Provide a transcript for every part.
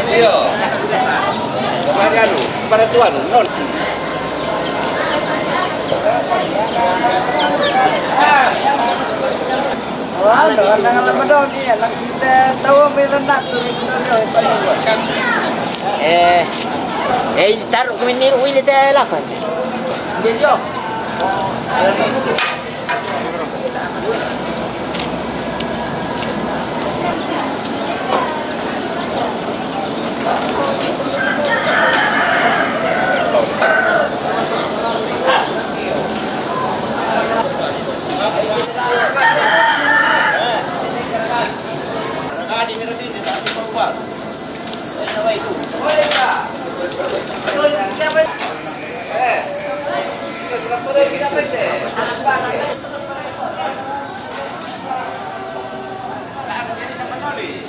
Iya. Kepada pada tuan non. Taruh ke minir ini dah lah kan. Dia.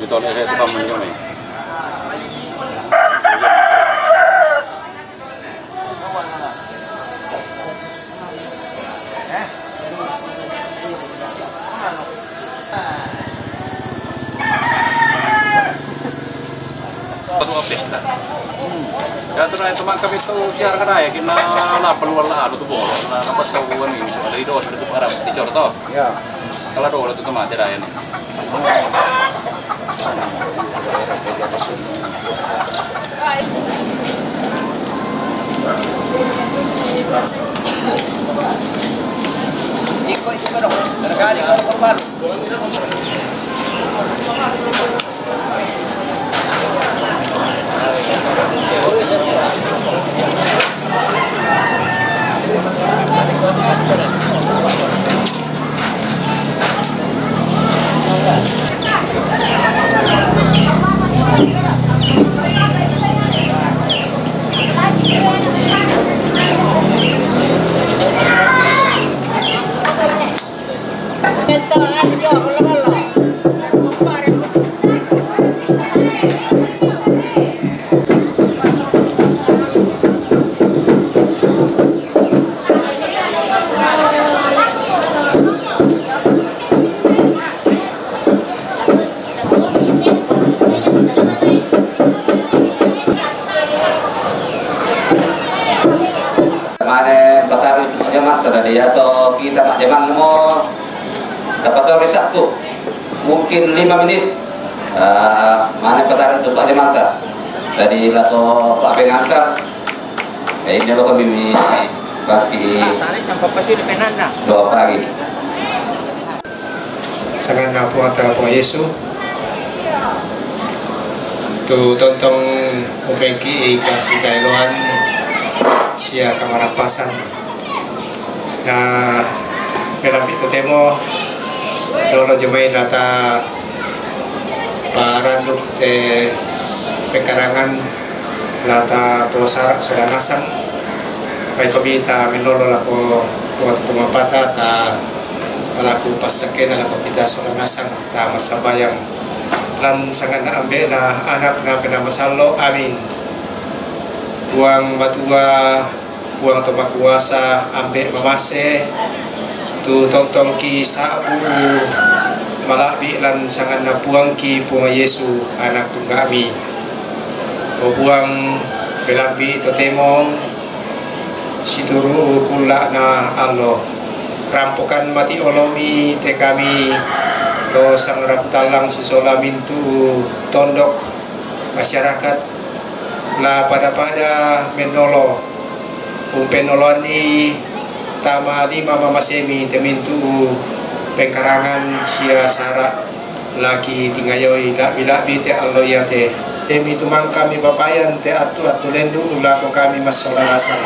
Ditolak saya tukang minum ni. Ya terus teman kami itu siar kerja kita lah peluang lah tu boleh lah lepas kawan ini dari dos itu para dicor toh ya kalau doa itu teman tidak ini ikut itu dong terkali kalau korban atau kita Pak Jaman mau dapat oleh satu mungkin 5 menit mana petara untuk Pak Jaman dari lato Pak Penangkar ini lo kami bagi doa pagi sangat napuata po Yesu tu tontong upengki kasih kailuan sia kamarapasan na dalam itu temo dolo jemai data paranduk pekarangan lata prosar sedanasan baik kami ta menolo lako waktu tumapata ta pelaku pasake na lako kita sedanasan ta masabayang lan sangat na ambe na anak na penamasalo amin buang batua buang atau kuasa ambek mamase tu tontong ki sabu malabi lan sangat na buang ki punga Yesu anak tunggami o buang belabi to temong situru kula na Allah rampokan mati olomi te kami to sang raptalang sisolamin tu tondok masyarakat la pada menolo umpenoloni tama lima mama semi temintu pengkarangan sia sara laki tingayoi labi te allo ya te temi tumang kami papayan te atu lendu ula ko kami masolanasan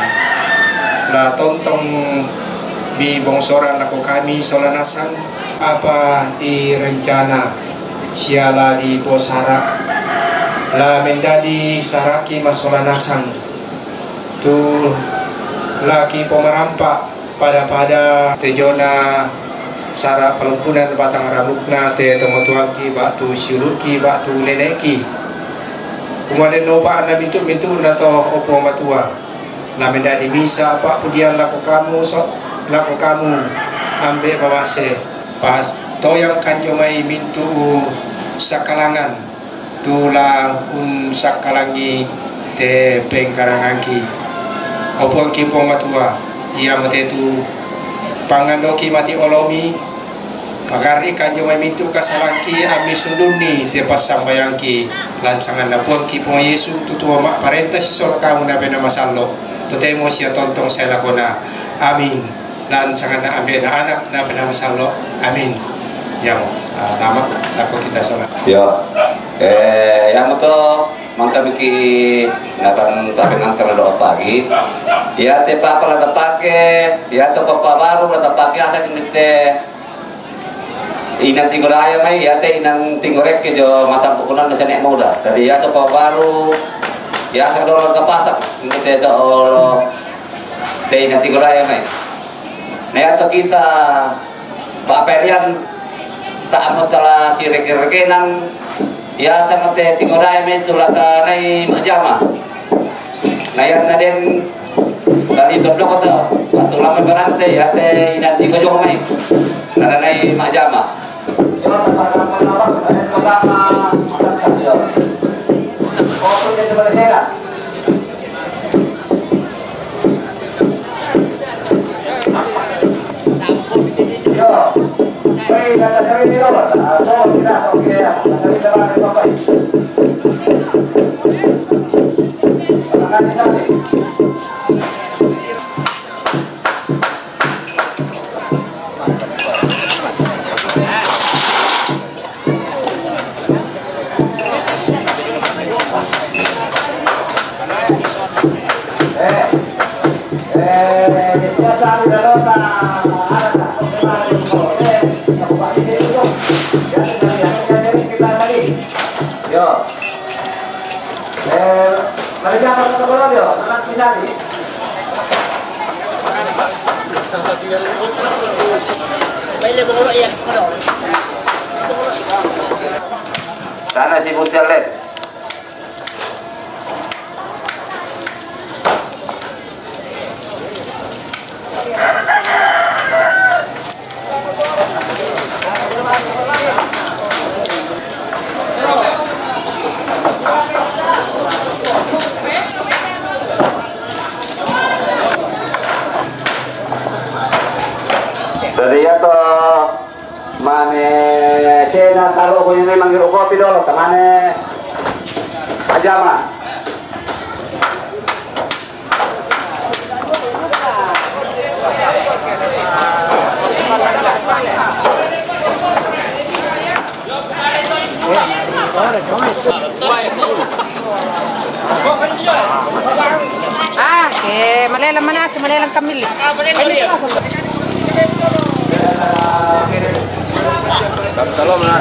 la tontong bi bongsoran lako kami solanasan apa di rencana siala di posara la mendadi saraki masolanasan tu laki pemerampak pada tejona sara pelumpunan batang rambutna te temotuaki batu siluki batu leneki kumane noba na bintu nato opo matua na mendadi misa apa pudian laku kamu ambe bawase pas toyang kanjo mai mintu sakalangan tula sakalangi te pengkaranganki opuang ki matua ia mate tu pangandoki mati olomi pagari kanjo mai mintu kasalanki ami sunduni te pasambayangki lansangan lapuang ki pong Yesu tutua mak parenta si sola kamu na bena masallo tutemo siya tontong saya lakona amin dan sangat na ambil na anak na bena masallo amin ya mo nama lako kita sholat Yo, yang itu mantap ki napan tapi ngantar doa pagi. Ya te papa la tapake, ya to papa baru la tapake asa kinite. Inang tingoraya mai ya te inang tingorek ke jo mata pukulan na sanek muda. Dari ya to papa baru ya asa do la tapasak kinite do te inang tingoraya mai. Nah to kita Pak Perian tak amat telah kira-kira ya sangat tingorai mentula kanai majama nayan naden dari todok atau atau lama berante ya te nanti kau mai nanai majama yo tempat penawar pertama makan saja oh pun dia coba saya yo baik kata saya ini loh so kita oke ya dari jalan itu apa makan di sana Yo, mari kita foto dulu yo, nanti bisa di. Sana si Butel lihat. Dari ya to mane sena taruh ko ini manggil kopi dulu kemana aja mah Malayalam mana si Malayalam Kamil. Tolong lah.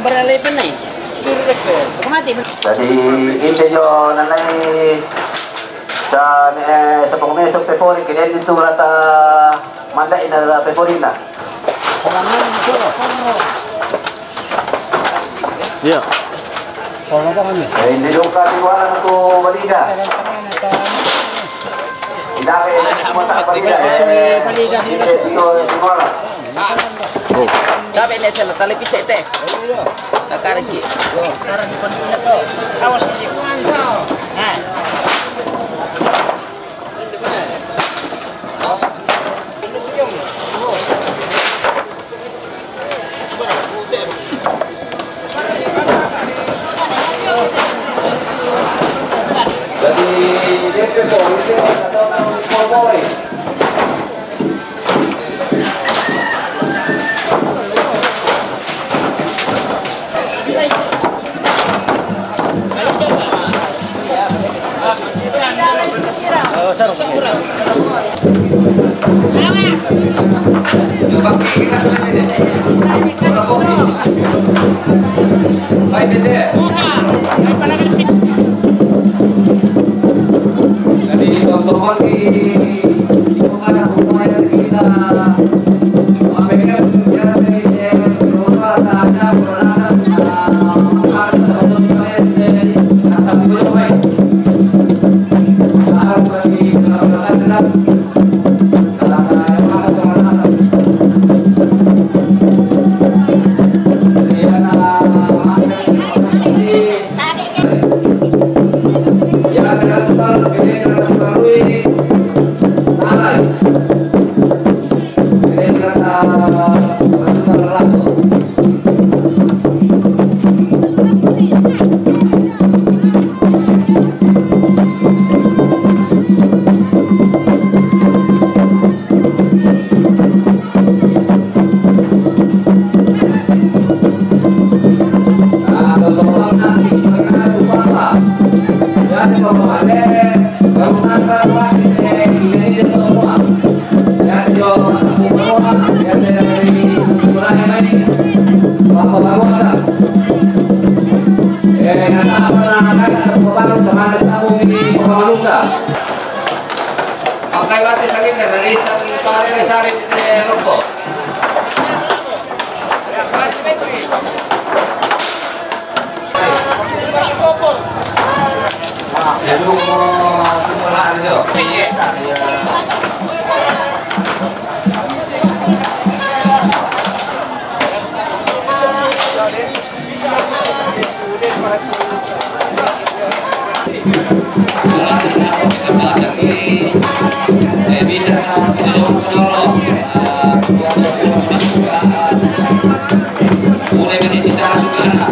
Beralih penai. Jadi ini jo nanai sa pengmesok pepori kini itu rata manda ina pepori na. Iya. Kalau apa kami? Ini juga diwalan tu balida. Tidak ada semua tak balida. Balida itu diwalan. Oh. Dapat ni saya tali pisek teh. Tak karki. Karki pun punya tu. Awas macam Coba kita sini deh. Coba kopi. Baik deh. Jadi teman-teman di mana yang kita pakai latih sakit dari Pare Sari Rokok. Jadi mau semula aja. Mulai dari sisa sukana,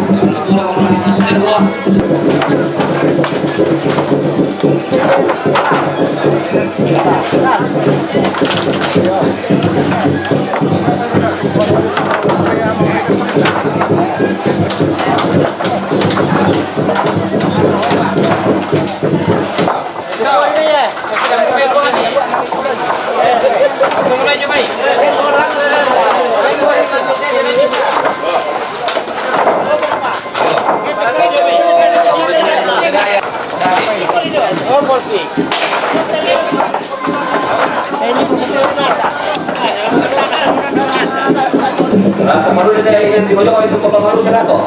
pulang sudah dua. Kemalu dia ingin dibojok itu kemalu serako.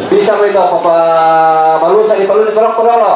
Bisa mereka apa malu saya perlu ditorok lo.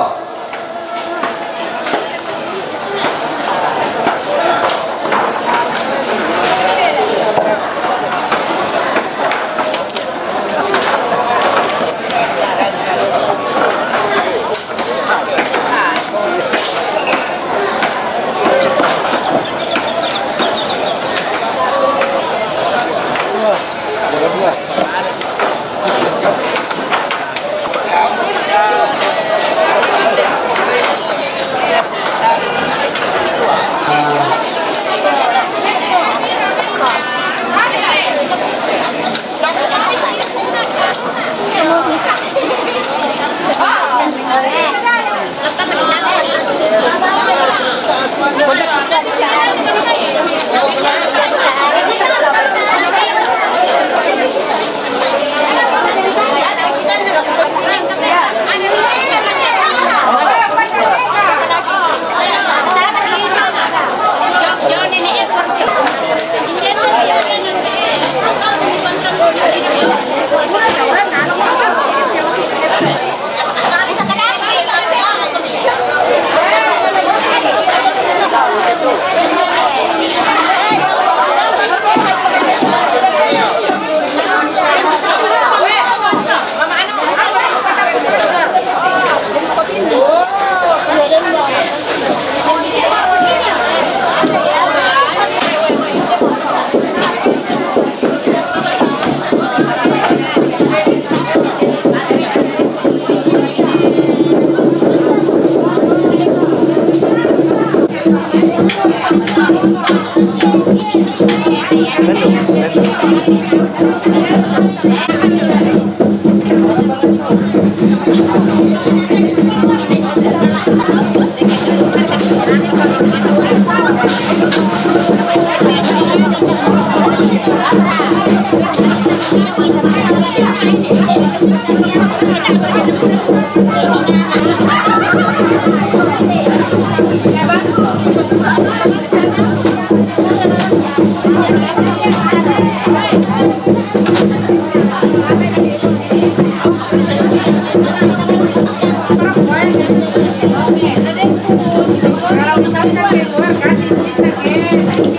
Kalau misalnya keluar kasih sih lagi,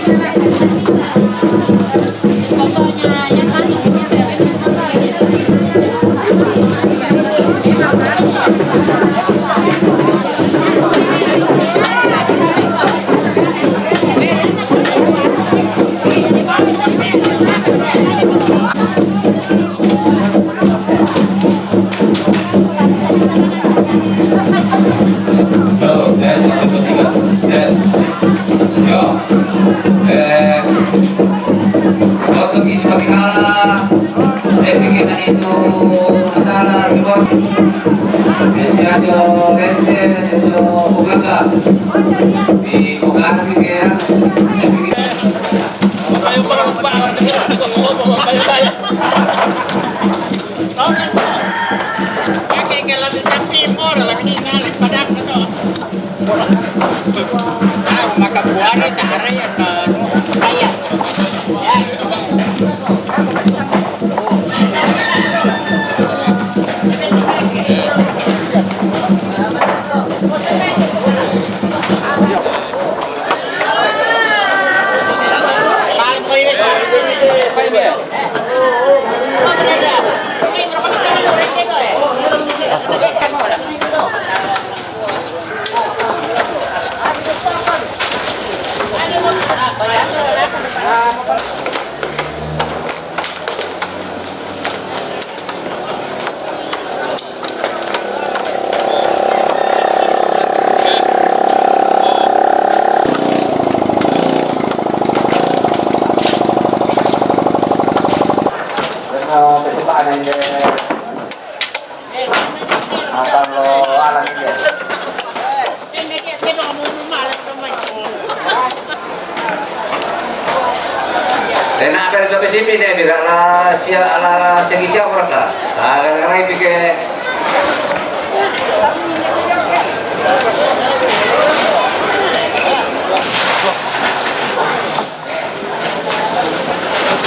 Yo, tes 1, 2, 3, tes. Yo, untuk isi bagaimana? Bikinan itu masalah luar. Biasanya yo rente, yo buka di bukan bikin. Kayo para magpaaral ng kayo. Kasi kalabit ng timor, lagi nalit padang na to. Makabuari, taray at kaya. Pertumpahan ini akan lo alami dia. Rena akan ke sini deh, biar lah segi siapa mereka. Karena ini pikir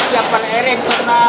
Siapa eren karena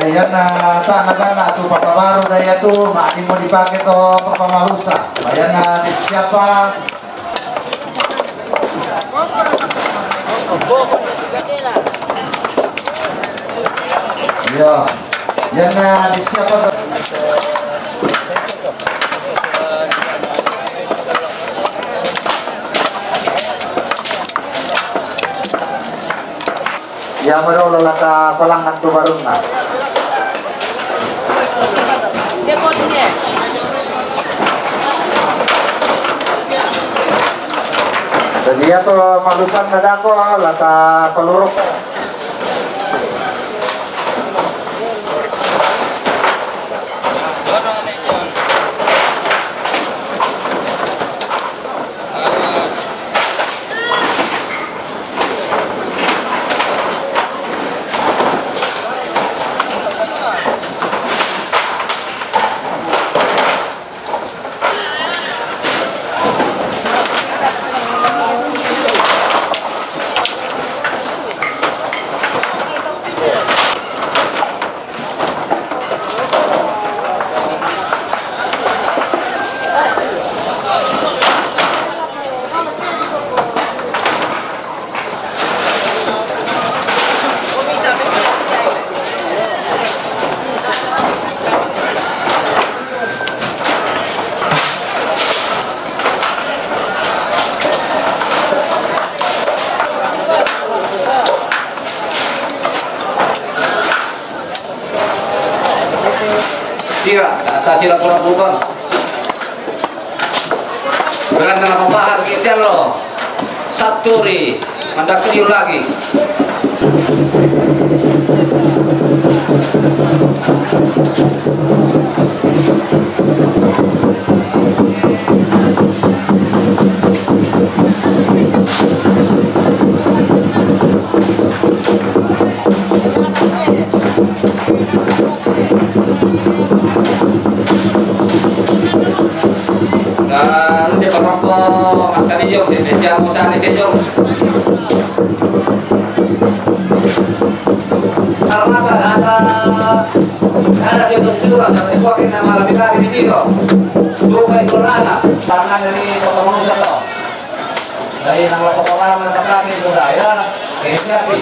Yan na tanagana tu pagkabaro daya tu maani mo dipakai to pagpamalusa. Ayan na siapa. Ya, yan na siapa. Ya merolah laka palangan tu barung na. Jadi ya to malusan na dako laka peluruk. sirap, kata sirap orang bukan. Beranda nama bahar kita lo. Saturi, mandak kriu lagi. Dan dia merokok Mas Kalijo, Indonesia Musa Kalijo. Selamat ada surat sampai kuakin nama lebih kami di Tiro. Suruh itu lana, tangan dari Kota Manusia to. Dari nama Kota Manusia kami sudah ya, ini siapa?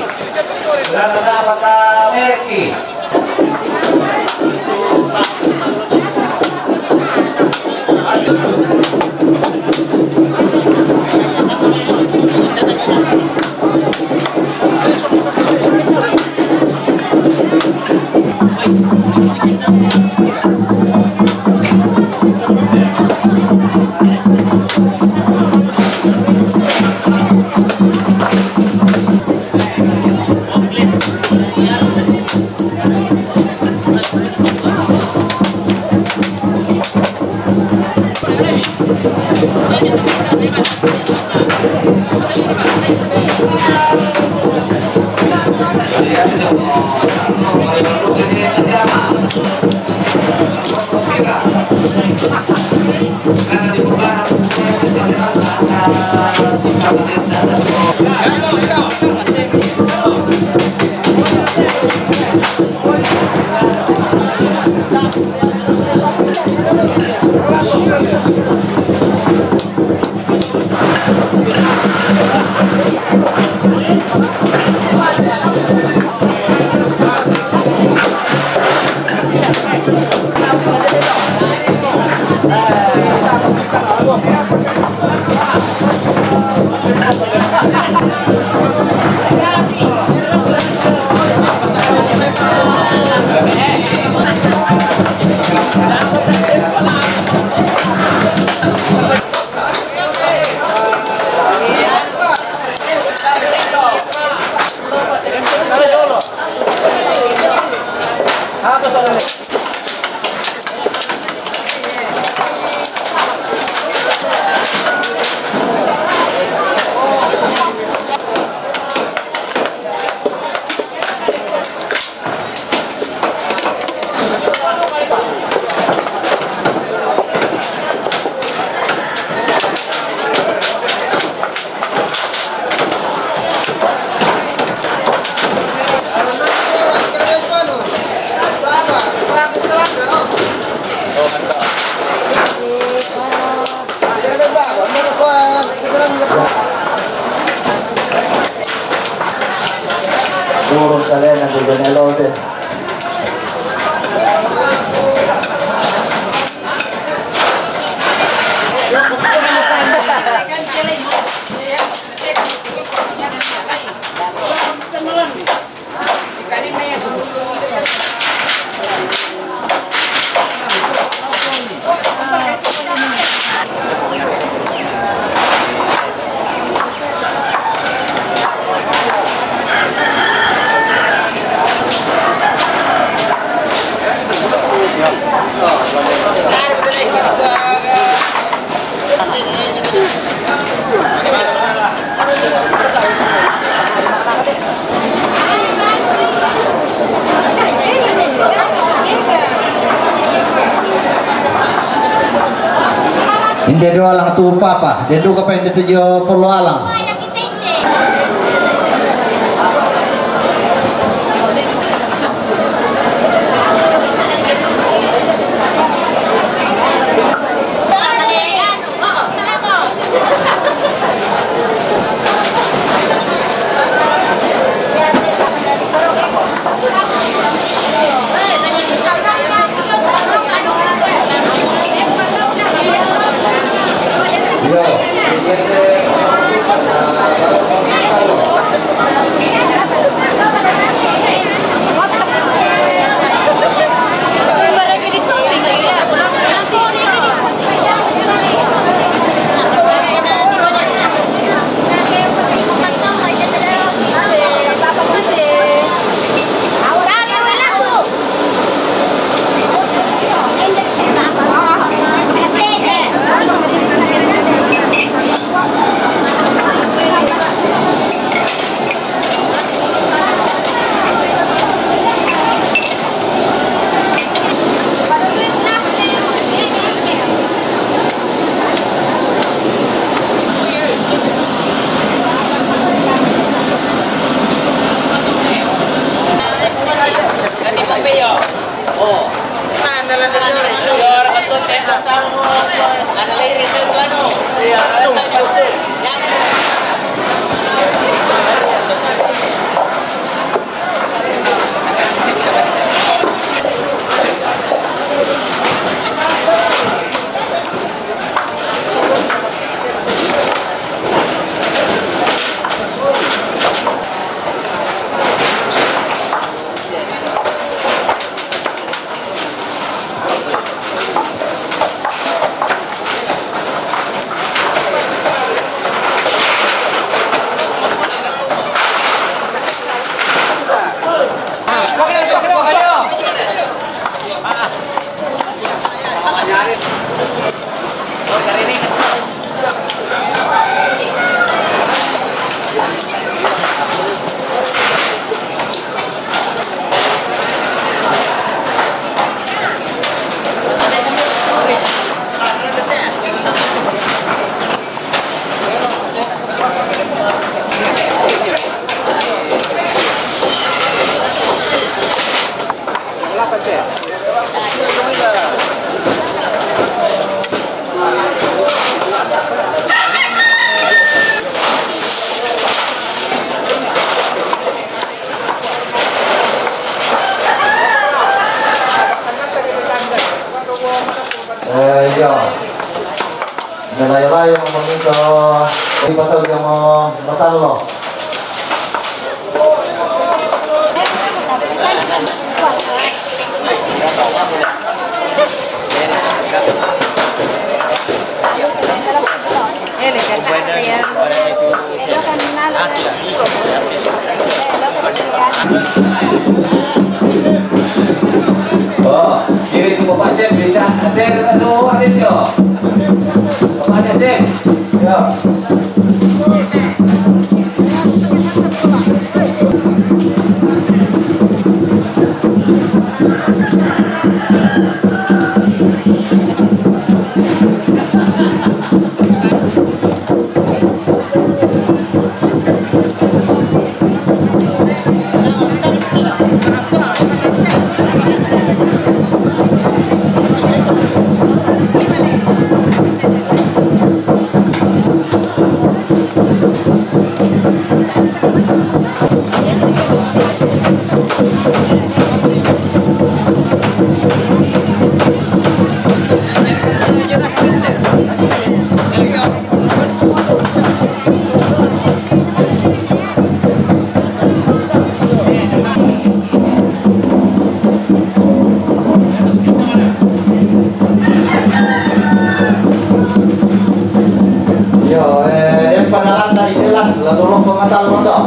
Dan apakah Meki? Turun kalian nanti jangan lode. Hindi doa lang tu papa, dia tu kapan dia tujuh perlu alang. Yo, Iya. Nalayo-layo mo dito. Ay patag mo matalo. Oh, kiri ke Bapak Syed bisa ater anu adit yo. Bapak Syed. Ya. Yang padalan na ilan, latulong kumatal mo to.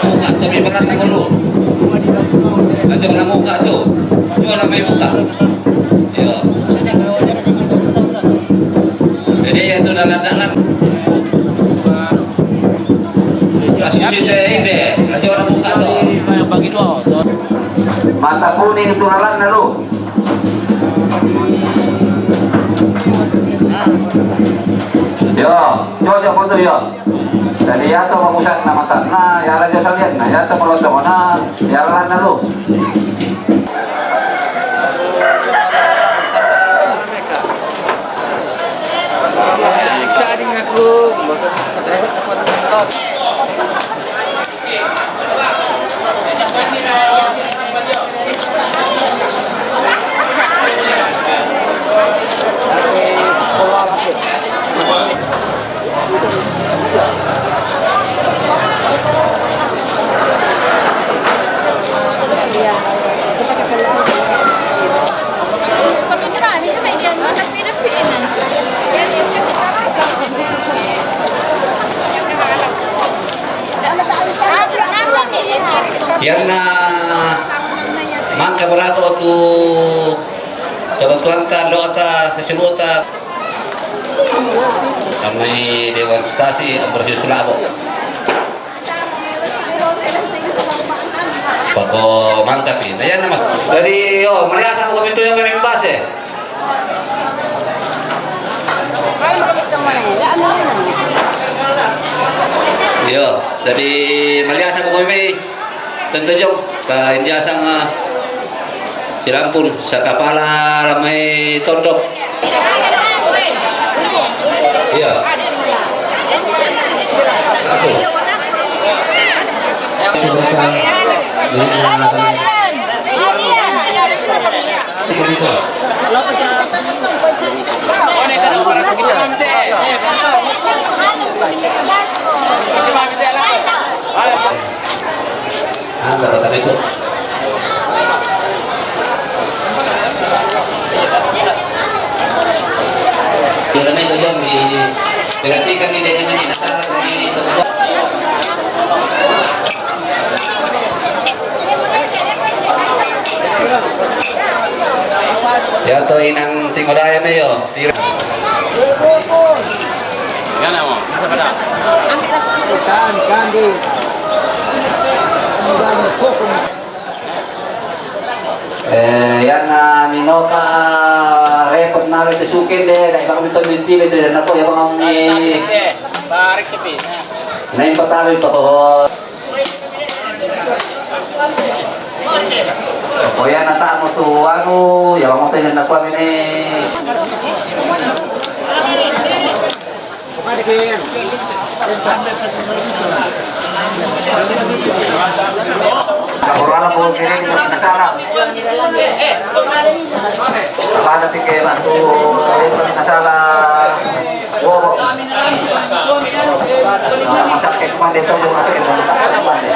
Muka tapi berat na gulo. Nanti na muka tu. Cuma na may muka. Yo. Jadi itu dalan-dalan. Asumsi teh inde. Nanti na muka tu. Bagi dua. Mata kuning itu halan na lu. Yo, coba foto yo. Dari yato mamusak na mata na yala jo salian na yato meloto na yala na lu. Saring aku, Yan na mangka berato tu kebetulan ta doa sa sinuta kami dewan stasi bersusulabo pako mangka pin ayan na mas dari yo mariasa ko kami to yung kami base yo dari mariasa ko kami tentu jom ka injasa nga silampun sa kapala ramai tondok. Iya. Kalau tadi itu Jangan itu jam diperhatikan di dengan dasar di tempat. Ya to inang tingolaya na yo. Gana mo? Sa pada. kan di. Yan nino ka repot na rin sukin de dahil baka minto minti de na ko yung ni Barik tepi. na yung pataloy pa ko. O yan nata mo to ano yung mga tayo na kuha ni Kapuran po kini nasarap. Pada pikir bantu itu nasala. Wow. Masak ke mana itu juga masak ke mana.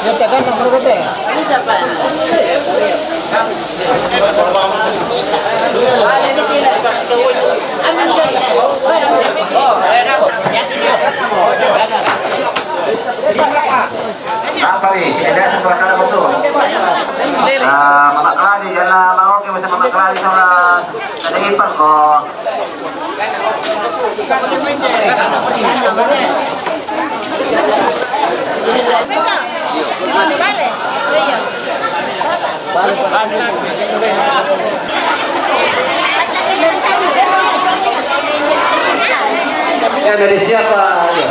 Nyatakan nomor berapa? Ini siapa? Apa ni? Ada sebuah kata betul. Mama keladi jangan mau ke macam mama keladi sama ada ipak kok. Ya dari siapa? Ya.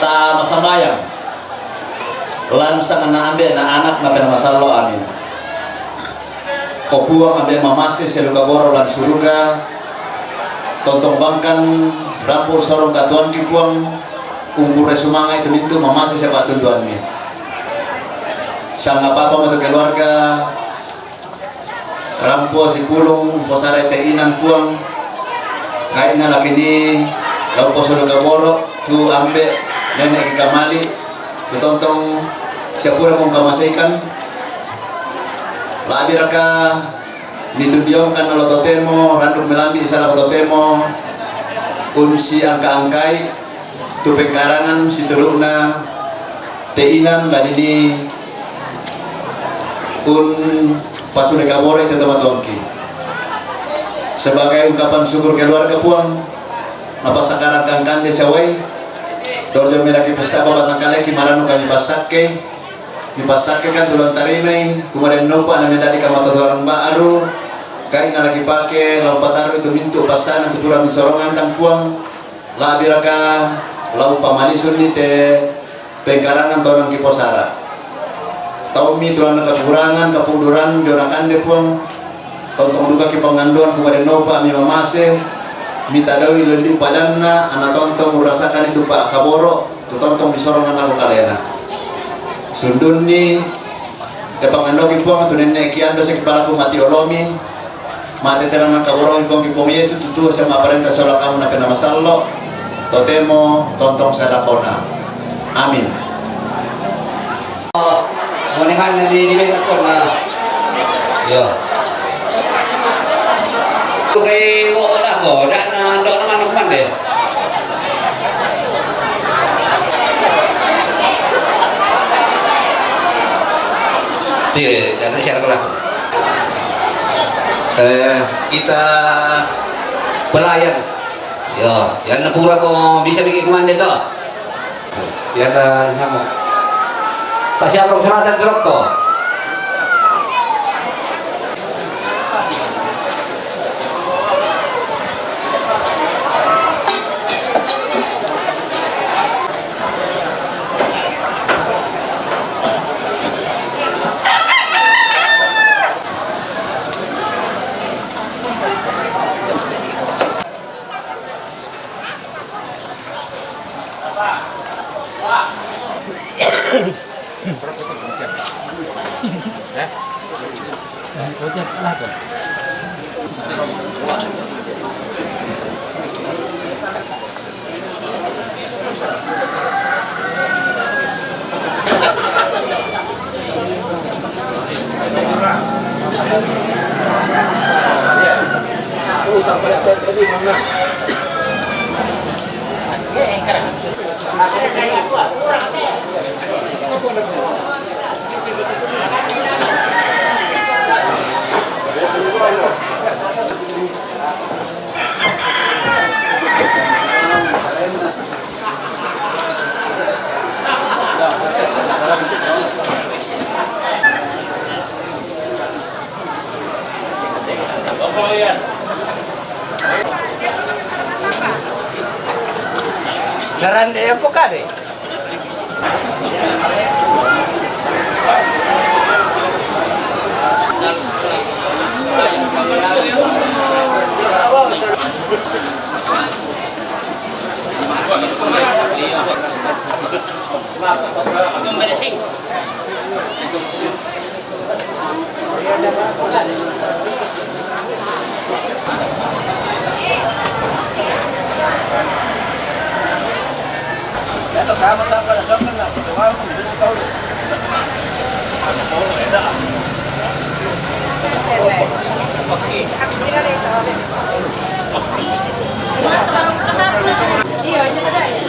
Ta masambayang lansang na ambe na anak na penamasallo amin opuang ambe mamasi seluka boro lan suruga tontong bangkan rampur sorong katuan kipuang kumpure sumanga itu mintu mamasi siapa tunduan mi sang apa untuk keluarga rampo si pulung posare teinan puang kaina lakini lau poseluka boro tu ambe nenek kamali tu tontong siapura mong kamasaikan labi raka nitudiyong kan lo totemo randuk melambi salah totemo unsi angka-angkai tu pengkarangan si turuna teinan dan ini un pasune kabore itu teman-temanki sebagai ungkapan syukur keluarga puang apa sekarang kangkan de sawai dorjo melaki pesta babat nakaleki marano kami pasake kan tulang tarimai kemudian nompa ana medali kama orang baru kaina lagi pake lompataru itu mintu pasana tu pura misorongan kan puang labi raka lau pamanisun ni te pengkarangan tonang kiposara taumi tulang kekurangan kepuduran jonakan de puang tontong duka ki panganduan kemudian nompa mi mamase minta dawi lendi padanna anak tontong merasakan itu pak kaboro tu tontong disorongan aku kalena sundun ni tepangandoki puang tu nenek kiando se kepala ku mati olomi mate terana kaboro ipong kipong Yesus tutu sama perintah sola kamu na pena masallo totemo tontong sadakona amin. Monehan na di ko na yo kay mo ora ko dan do naman naman deh. Iya, jangan share lah. Kita pelayan. Yo, yang napura ko bisa bikin kemana do? Ya kan sama. Tak siapa persyaratan jeruk to. Garande apa kade? Iya, itu ada ya.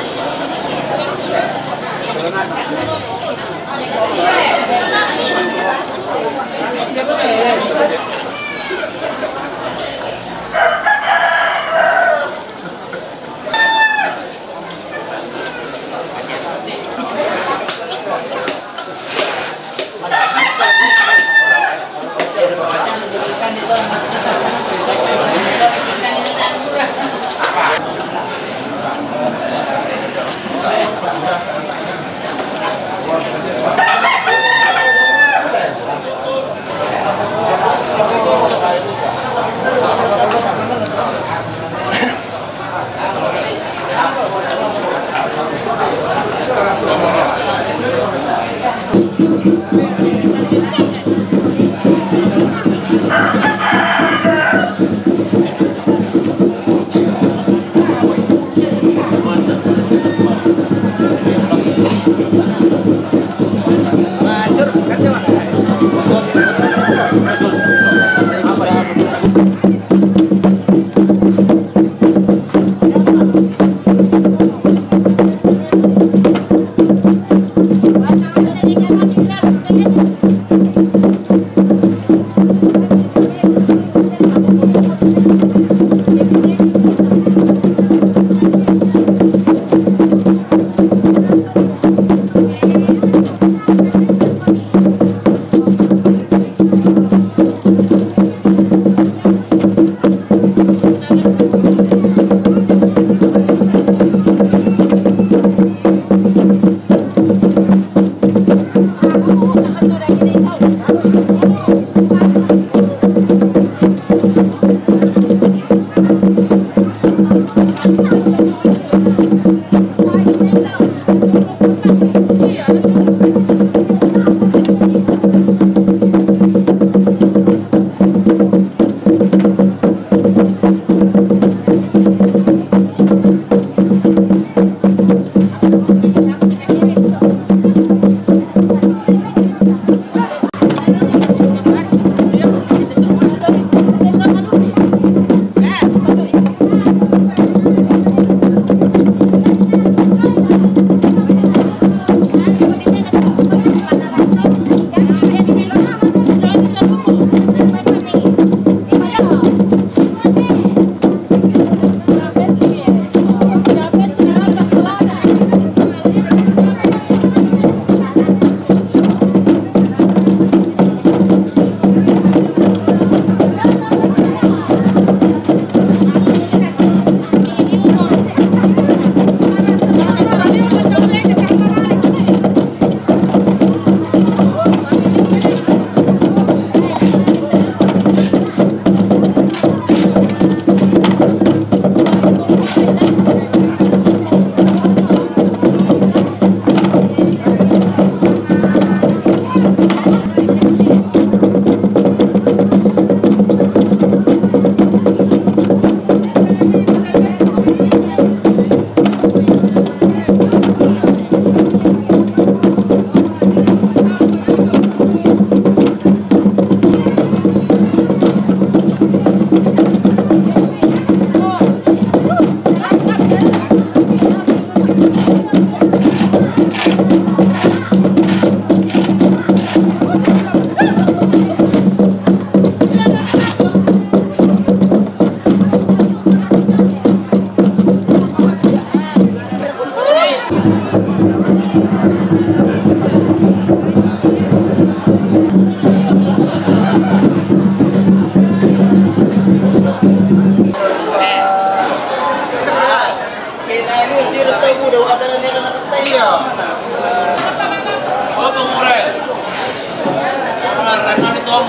Ada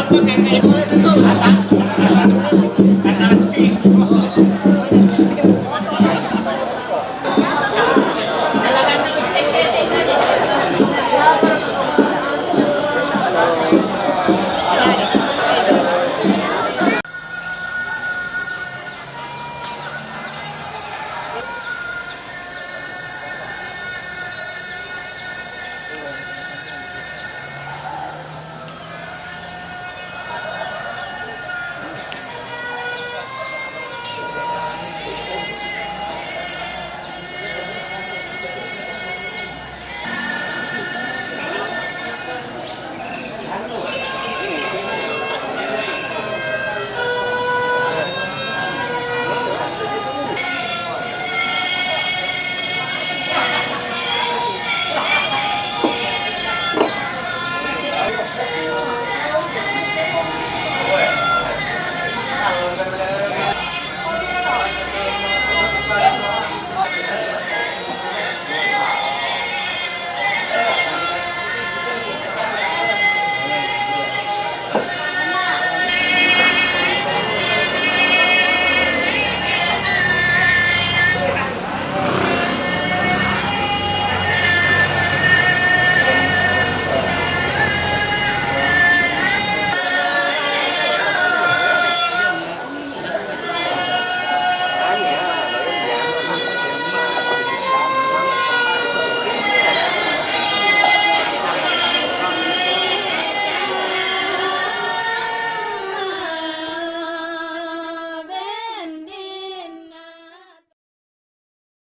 apa kan?